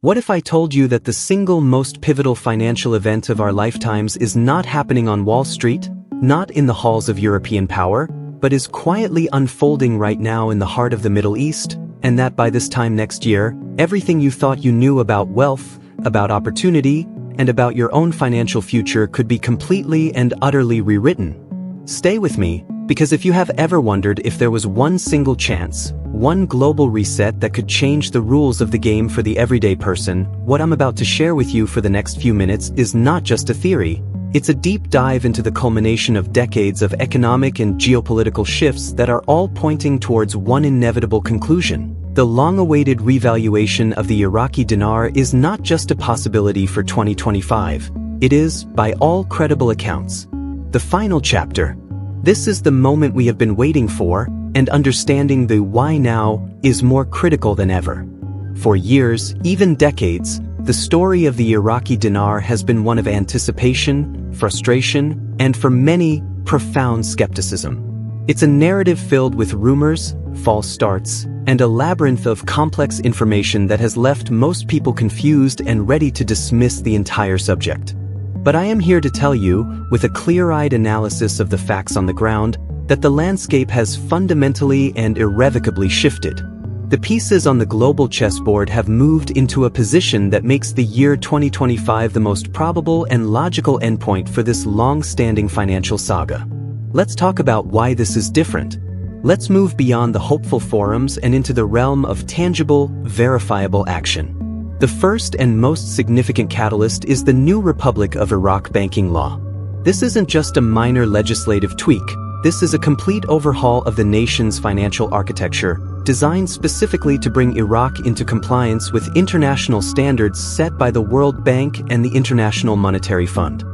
What if I told you that the single most pivotal financial event of our lifetimes is not happening on Wall Street, not in the halls of European power, but is quietly unfolding right now in the heart of the Middle East, and that by this time next year, everything you thought you knew about wealth, about opportunity, and about your own financial future could be completely and utterly rewritten? Stay with me, because if you have ever wondered if there was one single chance, one global reset that could change the rules of the game for the everyday person, what I'm about to share with you for the next few minutes is not just a theory. It's a deep dive into the culmination of decades of economic and geopolitical shifts that are all pointing towards one inevitable conclusion. The long-awaited revaluation of the Iraqi dinar is not just a possibility for 2025. It is, by all credible accounts, the final chapter. This is the moment we have been waiting for, and understanding the why now is more critical than ever. For years, even decades, the story of the Iraqi dinar has been one of anticipation, frustration, and for many, profound skepticism. It's a narrative filled with rumors, false starts, and a labyrinth of complex information that has left most people confused and ready to dismiss the entire subject. But I am here to tell you, with a clear-eyed analysis of the facts on the ground, that the landscape has fundamentally and irrevocably shifted. The pieces on the global chessboard have moved into a position that makes the year 2025 the most probable and logical endpoint for this long-standing financial saga. Let's talk about why this is different. Let's move beyond the hopeful forums and into the realm of tangible, verifiable action. The first and most significant catalyst is the new Republic of Iraq banking law. This isn't just a minor legislative tweak. This is a complete overhaul of the nation's financial architecture, designed specifically to bring Iraq into compliance with international standards set by the World Bank and the International Monetary Fund.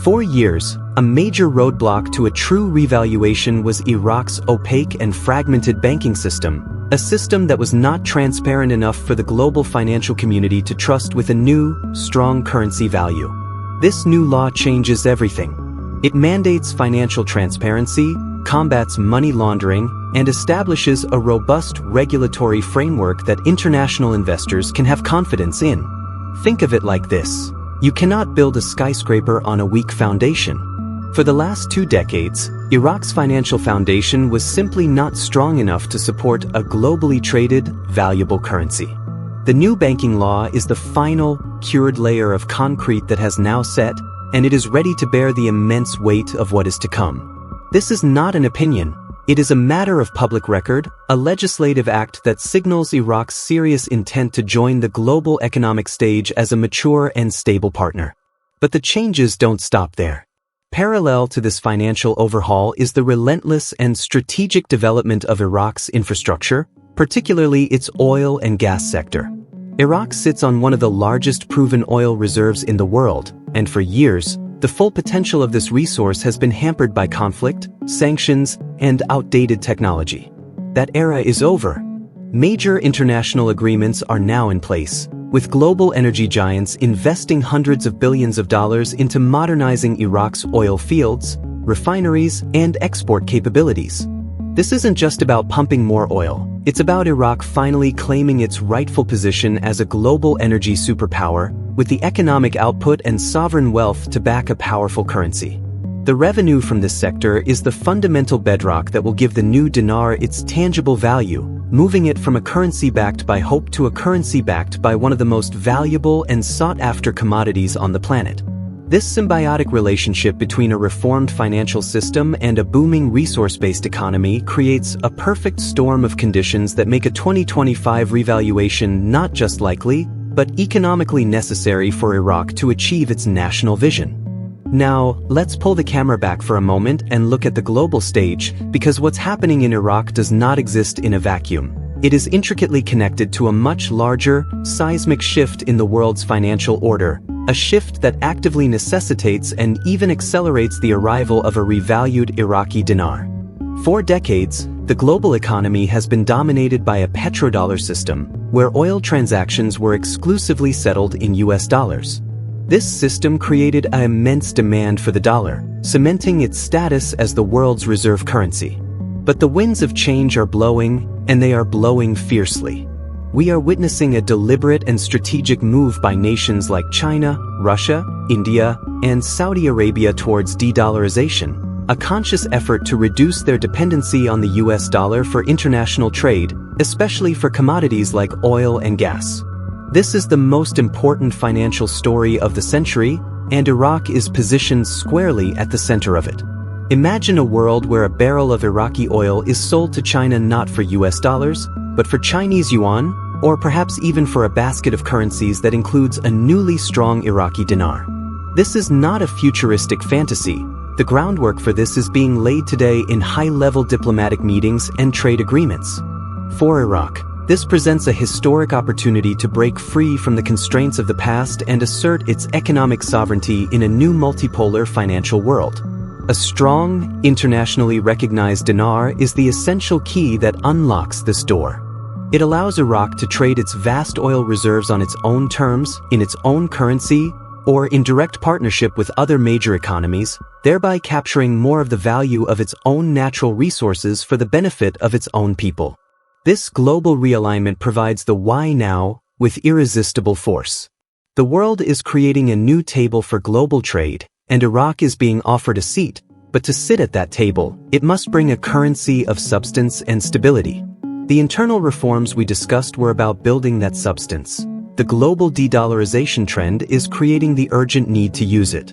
For years, a major roadblock to a true revaluation was Iraq's opaque and fragmented banking system, a system that was not transparent enough for the global financial community to trust with a new, strong currency value. This new law changes everything. It mandates financial transparency, combats money laundering, and establishes a robust regulatory framework that international investors can have confidence in. Think of it like this. You cannot build a skyscraper on a weak foundation. For the last 2 decades, Iraq's financial foundation was simply not strong enough to support a globally traded, valuable currency. The new banking law is the final, cured layer of concrete that has now set, and it is ready to bear the immense weight of what is to come. This is not an opinion. It is a matter of public record, a legislative act that signals Iraq's serious intent to join the global economic stage as a mature and stable partner. But the changes don't stop there. Parallel to this financial overhaul is the relentless and strategic development of Iraq's infrastructure, particularly its oil and gas sector. Iraq sits on one of the largest proven oil reserves in the world, and for years, the full potential of this resource has been hampered by conflict, sanctions, and outdated technology. That era is over. Major international agreements are now in place, with global energy giants investing hundreds of billions of dollars into modernizing Iraq's oil fields, refineries, and export capabilities. This isn't just about pumping more oil. It's about Iraq finally claiming its rightful position as a global energy superpower, with the economic output and sovereign wealth to back a powerful currency. The revenue from this sector is the fundamental bedrock that will give the new dinar its tangible value, moving it from a currency backed by hope to a currency backed by one of the most valuable and sought-after commodities on the planet. This symbiotic relationship between a reformed financial system and a booming resource-based economy creates a perfect storm of conditions that make a 2025 revaluation not just likely, but economically necessary for Iraq to achieve its national vision. Now, let's pull the camera back for a moment and look at the global stage, because what's happening in Iraq does not exist in a vacuum. It is intricately connected to a much larger, seismic shift in the world's financial order, a shift that actively necessitates and even accelerates the arrival of a revalued Iraqi dinar. For decades, the global economy has been dominated by a petrodollar system, where oil transactions were exclusively settled in US dollars. This system created an immense demand for the dollar, cementing its status as the world's reserve currency. But the winds of change are blowing, and they are blowing fiercely. We are witnessing a deliberate and strategic move by nations like China, Russia, India, and Saudi Arabia towards de-dollarization, a conscious effort to reduce their dependency on the US dollar for international trade, especially for commodities like oil and gas. This is the most important financial story of the century, and Iraq is positioned squarely at the center of it. Imagine a world where a barrel of Iraqi oil is sold to China not for US dollars, but for Chinese yuan, or perhaps even for a basket of currencies that includes a newly strong Iraqi dinar. This is not a futuristic fantasy. The groundwork for this is being laid today in high-level diplomatic meetings and trade agreements. For Iraq, this presents a historic opportunity to break free from the constraints of the past and assert its economic sovereignty in a new multipolar financial world. A strong, internationally recognized dinar is the essential key that unlocks this door. It allows Iraq to trade its vast oil reserves on its own terms, in its own currency, or in direct partnership with other major economies, thereby capturing more of the value of its own natural resources for the benefit of its own people. This global realignment provides the why now with irresistible force. The world is creating a new table for global trade, and Iraq is being offered a seat, but to sit at that table, it must bring a currency of substance and stability. The internal reforms we discussed were about building that substance. The global de-dollarization trend is creating the urgent need to use it.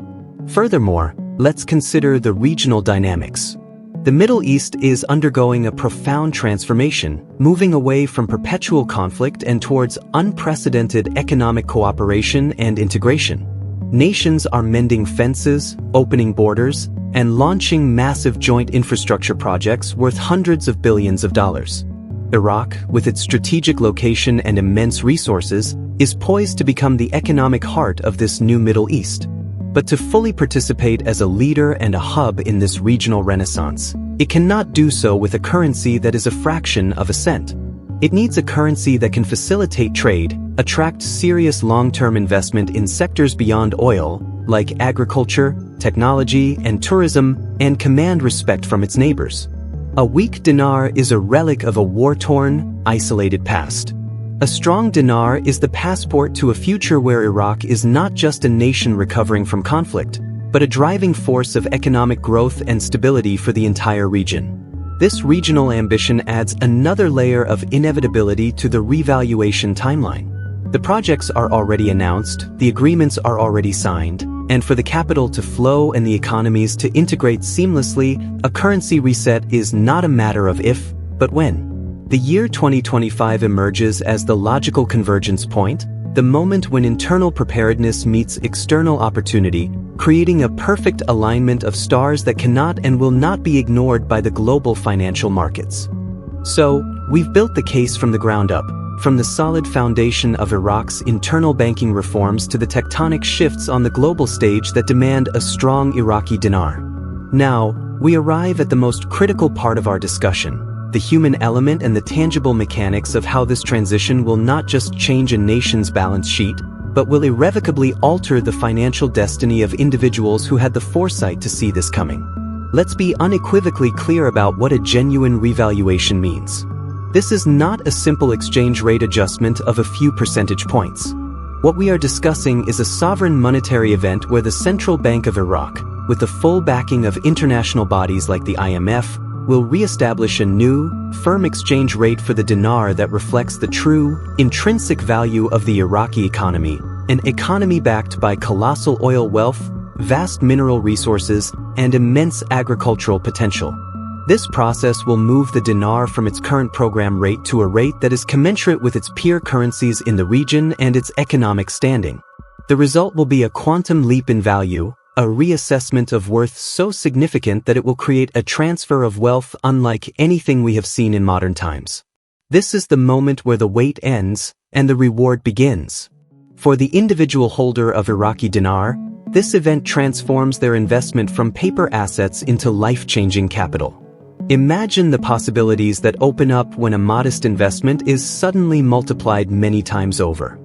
Furthermore, let's consider the regional dynamics. The Middle East is undergoing a profound transformation, moving away from perpetual conflict and towards unprecedented economic cooperation and integration. Nations are mending fences, opening borders, and launching massive joint infrastructure projects worth hundreds of billions of dollars. Iraq, with its strategic location and immense resources, is poised to become the economic heart of this new Middle East. But to fully participate as a leader and a hub in this regional renaissance, it cannot do so with a currency that is a fraction of a cent. It needs a currency that can facilitate trade, attract serious long-term investment in sectors beyond oil, like agriculture, technology, and tourism, and command respect from its neighbors. A weak dinar is a relic of a war-torn, isolated past. A strong dinar is the passport to a future where Iraq is not just a nation recovering from conflict, but a driving force of economic growth and stability for the entire region. This regional ambition adds another layer of inevitability to the revaluation timeline. The projects are already announced, the agreements are already signed, and for the capital to flow and the economies to integrate seamlessly, a currency reset is not a matter of if, but when. The year 2025 emerges as the logical convergence point, the moment when internal preparedness meets external opportunity, creating a perfect alignment of stars that cannot and will not be ignored by the global financial markets. So, we've built the case from the ground up, from the solid foundation of Iraq's internal banking reforms to the tectonic shifts on the global stage that demand a strong Iraqi dinar. Now, we arrive at the most critical part of our discussion, the human element and the tangible mechanics of how this transition will not just change a nation's balance sheet, but will irrevocably alter the financial destiny of individuals who had the foresight to see this coming. Let's be unequivocally clear about what a genuine revaluation means. This is not a simple exchange rate adjustment of a few percentage points. What we are discussing is a sovereign monetary event where the Central Bank of Iraq, with the full backing of international bodies like the IMF, will re-establish a new, firm exchange rate for the dinar that reflects the true, intrinsic value of the Iraqi economy, an economy backed by colossal oil wealth, vast mineral resources, and immense agricultural potential. This process will move the dinar from its current program rate to a rate that is commensurate with its peer currencies in the region and its economic standing. The result will be a quantum leap in value, a reassessment of worth so significant that it will create a transfer of wealth unlike anything we have seen in modern times. This is the moment where the wait ends and the reward begins. For the individual holder of Iraqi dinar, this event transforms their investment from paper assets into life-changing capital. Imagine the possibilities that open up when a modest investment is suddenly multiplied many times over.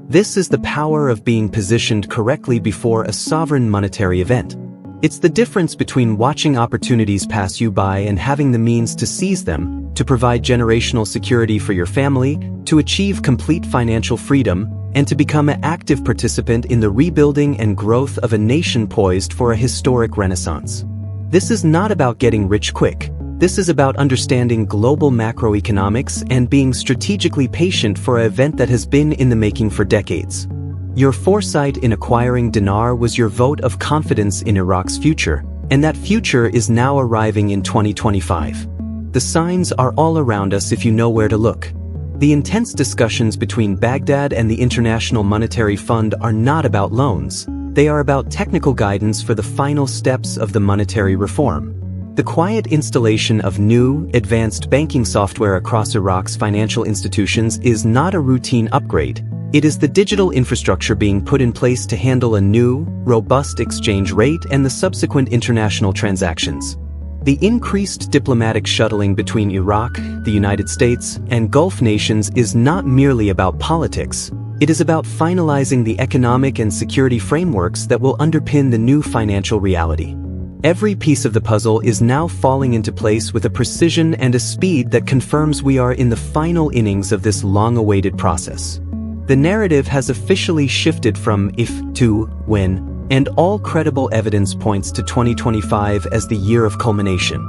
This is the power of being positioned correctly before a sovereign monetary event. It's the difference between watching opportunities pass you by and having the means to seize them, to provide generational security for your family, to achieve complete financial freedom, and to become an active participant in the rebuilding and growth of a nation poised for a historic renaissance. This is not about getting rich quick. This is about understanding global macroeconomics and being strategically patient for an event that has been in the making for decades. Your foresight in acquiring dinar was your vote of confidence in Iraq's future, and that future is now arriving in 2025. The signs are all around us if you know where to look. The intense discussions between Baghdad and the International Monetary Fund are not about loans. They are about technical guidance for the final steps of the monetary reform. The quiet installation of new, advanced banking software across Iraq's financial institutions is not a routine upgrade. It is the digital infrastructure being put in place to handle a new, robust exchange rate and the subsequent international transactions. The increased diplomatic shuttling between Iraq, the United States, and Gulf nations is not merely about politics. It is about finalizing the economic and security frameworks that will underpin the new financial reality. Every piece of the puzzle is now falling into place with a precision and a speed that confirms we are in the final innings of this long-awaited process. The narrative has officially shifted from if to when, and all credible evidence points to 2025 as the year of culmination.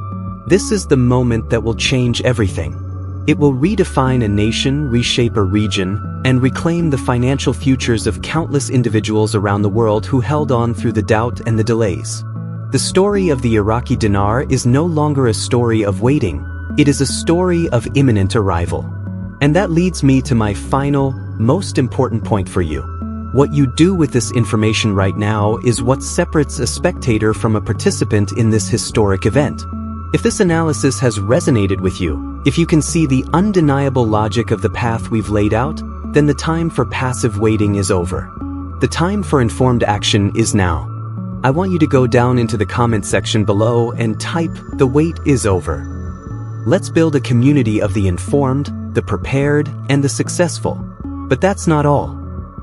This is the moment that will change everything. It will redefine a nation, reshape a region, and reclaim the financial futures of countless individuals around the world who held on through the doubt and the delays. The story of the Iraqi dinar is no longer a story of waiting. It is a story of imminent arrival. And that leads me to my final, most important point for you. What you do with this information right now is what separates a spectator from a participant in this historic event. If this analysis has resonated with you, if you can see the undeniable logic of the path we've laid out, then the time for passive waiting is over. The time for informed action is now. I want you to go down into the comment section below and type, "The wait is over." Let's build a community of the informed, the prepared, and the successful. But that's not all.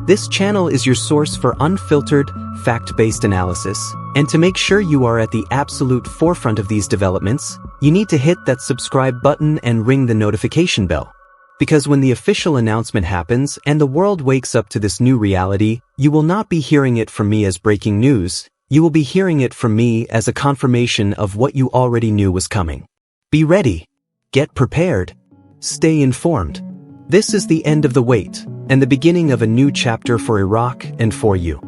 This channel is your source for unfiltered, fact-based analysis, and to make sure you are at the absolute forefront of these developments, you need to hit that subscribe button and ring the notification bell. Because when the official announcement happens and the world wakes up to this new reality, you will not be hearing it from me as breaking news. You will be hearing it from me as a confirmation of what you already knew was coming. Be ready. Get prepared. Stay informed. This is the end of the wait, and the beginning of a new chapter for Iraq and for you.